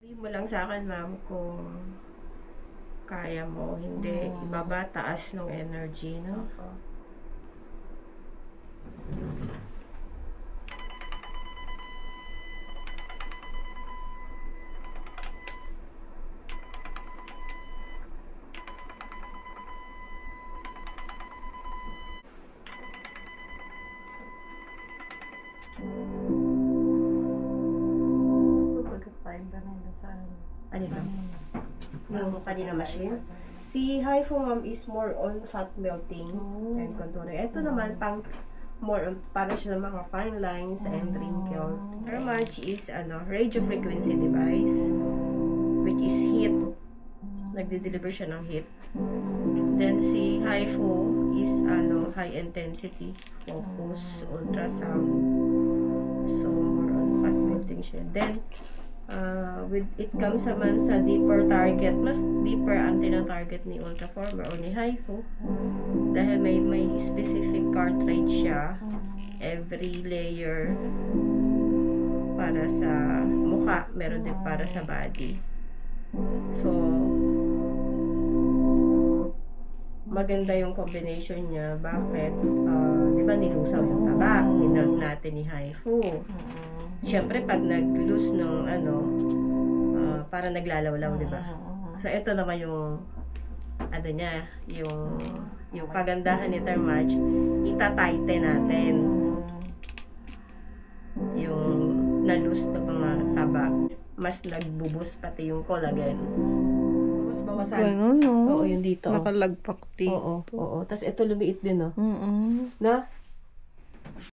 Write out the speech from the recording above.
Sabihin mo lang sa akin, ma'am, kung kaya mo, hindi ibaba, taas ng energy, no? Ano lang? Yung kanina machine. Si HIFU, ma'am, is more on fat melting and contouring. Ito naman, more on, para siya ng mga fine lines and wrinkles. Thermage is, radio frequency device, which is heat. Nagde-deliver siya ng heat. Then, si HIFU is, high intensity, focus, ultrasound. So, more on fat melting siya. Then, with it comes naman sa deeper target, mas deeper ang tina-target ni Ultraformer o ni HIFU dahil may specific cartridge siya every layer para sa mukha, meron din para sa body. So maganda yung combination niya. Bakit? Di ba nilusaw yung tabak, minalt natin ni HIFU. Siyempre, pag nag-loose nung para naglalawlaw, di ba? So, ito naman yung niya, yung kagandahan ni Thermage, itatighten natin yung na-loose na mga tabak. Mas nagbubus pati yung collagen. Mas bawasan. Ganun, no? Oo, yung dito. Nakalagpak dito. Oo. Tapos ito lumiit din, no? Na?